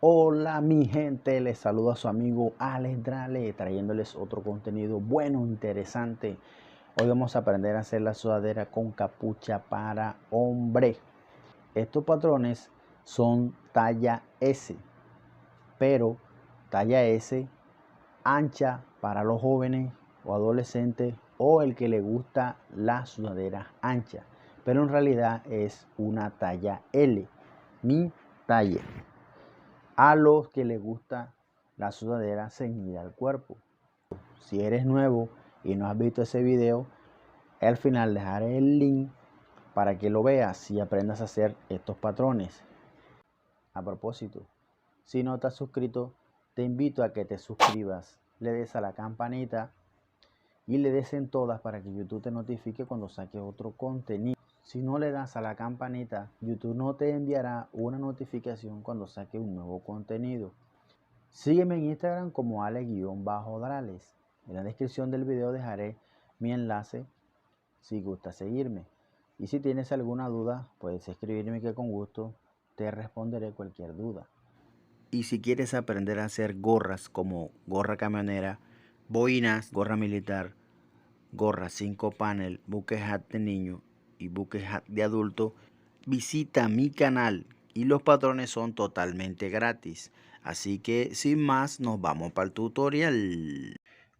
Hola mi gente, les saluda a su amigo Alex Drale trayéndoles otro contenido bueno, interesante. Hoy vamos a aprender a hacer la sudadera con capucha para hombre. Estos patrones son talla S, pero talla S ancha para los jóvenes o adolescentes o el que le gusta la sudadera ancha, pero en realidad es una talla L, mi talla. A los que les gusta la sudadera ceñida al cuerpo. Si eres nuevo y no has visto ese video, al final dejaré el link para que lo veas y aprendas a hacer estos patrones. A propósito, si no estás suscrito, te invito a que te suscribas, le des a la campanita y le des en todas para que YouTube te notifique cuando saque otro contenido. Si no le das a la campanita, YouTube no te enviará una notificación cuando saque un nuevo contenido. Sígueme en Instagram como Ale-Drales. En la descripción del video dejaré mi enlace si gusta seguirme. Y si tienes alguna duda, puedes escribirme que con gusto te responderé cualquier duda. Y si quieres aprender a hacer gorras como gorra camionera, boinas, gorra militar, gorra 5 panel, bucket hat de niño y bucket hat de adulto, visita mi canal y los patrones son totalmente gratis. Así que sin más nos vamos para el tutorial.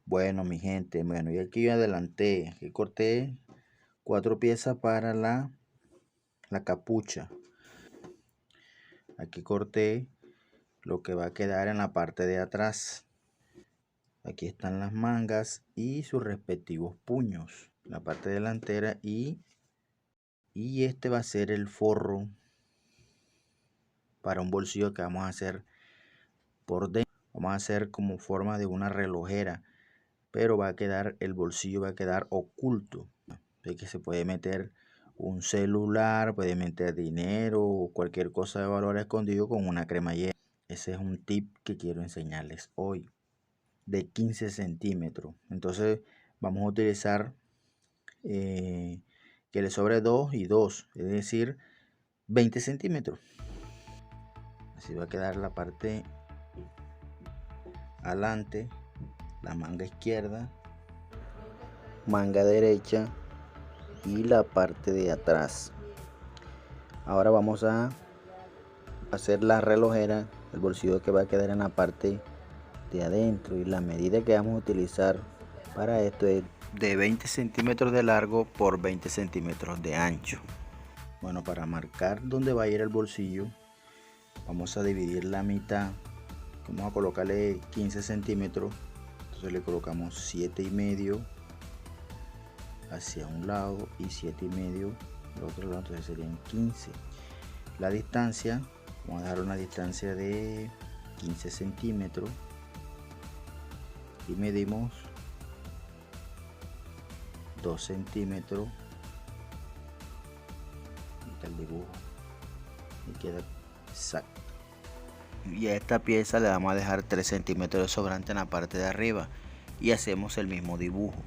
Bueno mi gente, y aquí yo adelanté, aquí corté 4 piezas para la capucha. Aquí corté lo que va a quedar en la parte de atrás. Aquí están las mangas y sus respectivos puños, la parte delantera y este va a ser el forro para un bolsillo que vamos a hacer por dentro. Vamos a hacer como forma de una relojera, pero va a quedar, el bolsillo va a quedar oculto. Así que se puede meter un celular, puede meter dinero o cualquier cosa de valor escondido con una cremallera. Ese es un tip que quiero enseñarles hoy, de 15 centímetros. Entonces vamos a utilizar que le sobre 2 y 2, es decir, 20 centímetros. Así va a quedar la parte adelante, la manga izquierda, manga derecha y la parte de atrás. Ahora vamos a hacer la relojera, el bolsillo que va a quedar en la parte de adentro, y la medida que vamos a utilizar para esto es de 20 centímetros de largo por 20 centímetros de ancho. Bueno, para marcar dónde va a ir el bolsillo, vamos a dividir la mitad. Vamos a colocarle 15 centímetros, entonces le colocamos 7,5 hacia un lado y 7,5 al otro lado, entonces serían 15. La distancia, vamos a dejar una distancia de 15 centímetros y medimos 2 centímetros. El dibujo y queda exacto. Y a esta pieza le vamos a dejar 3 centímetros de sobrante en la parte de arriba y hacemos el mismo dibujo.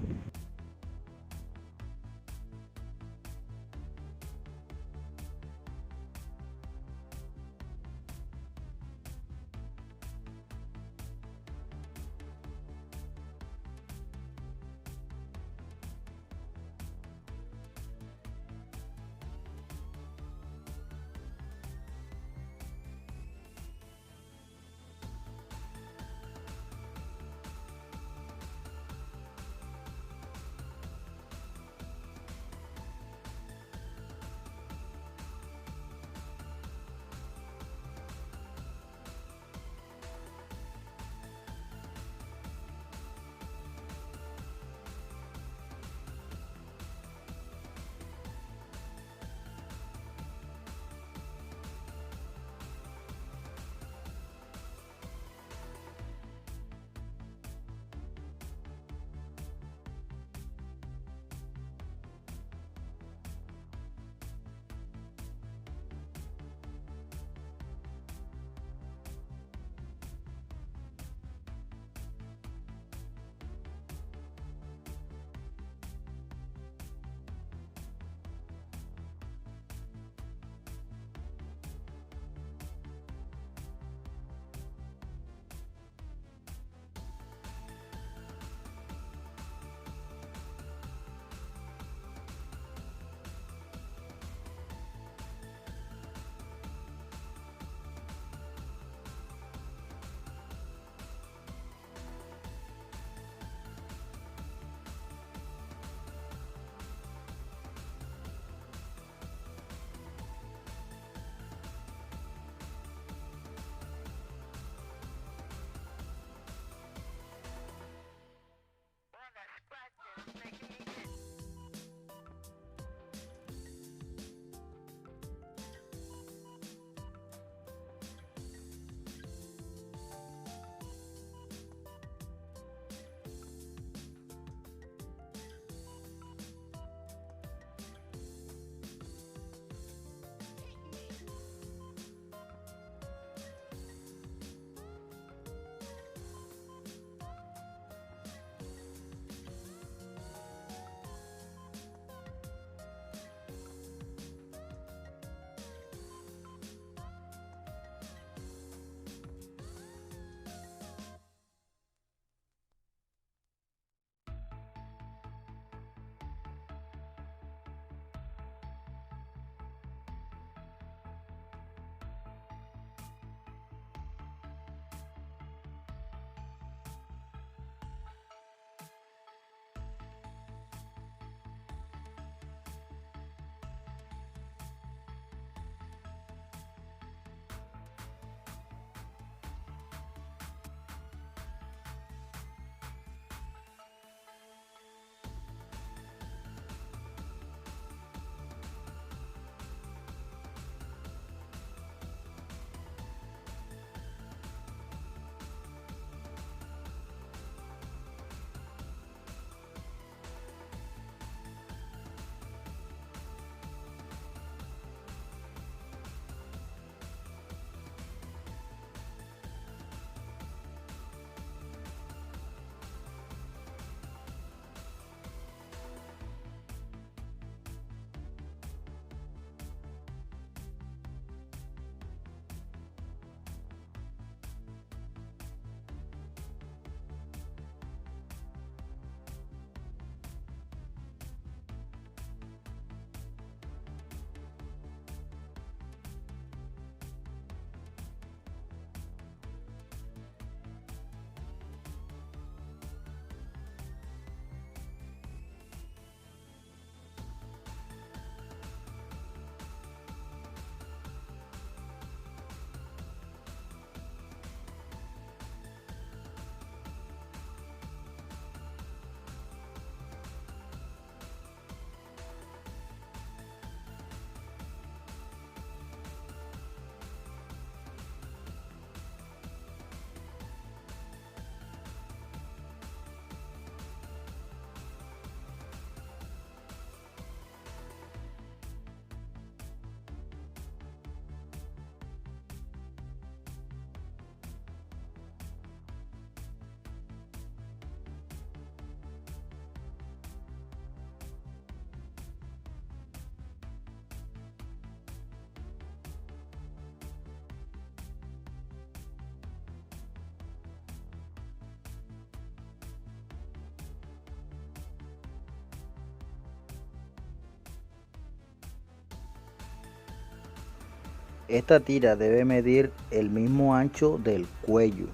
Esta tira debe medir el mismo ancho del cuello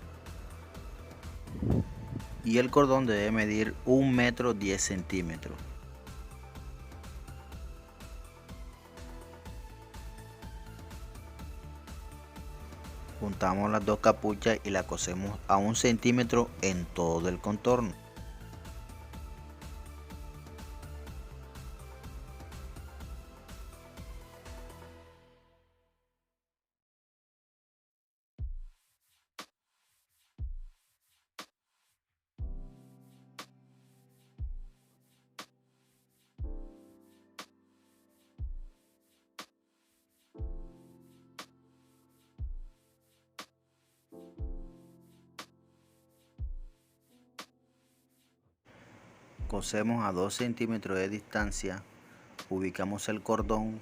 y el cordón debe medir 1 metro 10 centímetros. Juntamos las dos capuchas y la cosemos a 1 centímetro en todo el contorno. Cosemos a 2 centímetros de distancia, ubicamos el cordón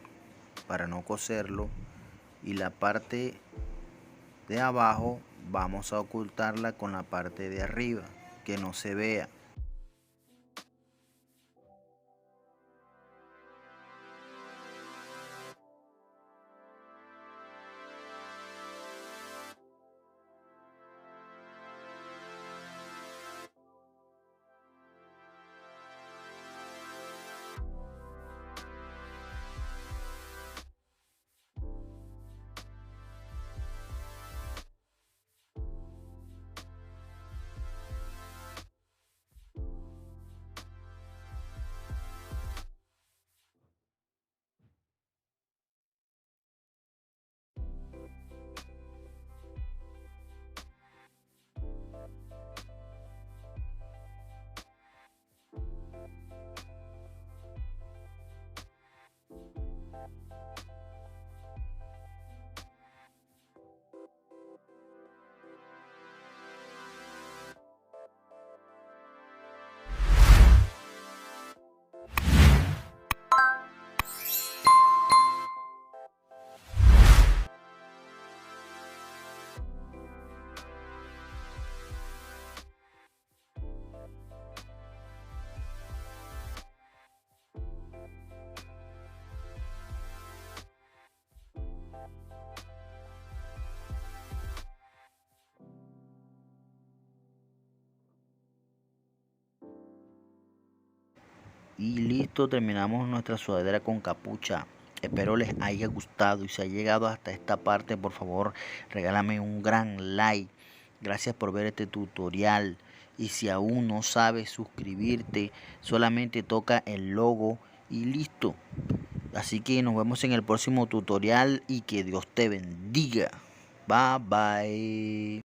para no coserlo y la parte de abajo vamos a ocultarla con la parte de arriba, que no se vea. Y listo, terminamos nuestra sudadera con capucha. Espero les haya gustado y si ha llegado hasta esta parte, por favor, regálame un gran like. Gracias por ver este tutorial. Y si aún no sabes suscribirte, solamente toca el logo y listo. Así que nos vemos en el próximo tutorial y que Dios te bendiga. Bye bye.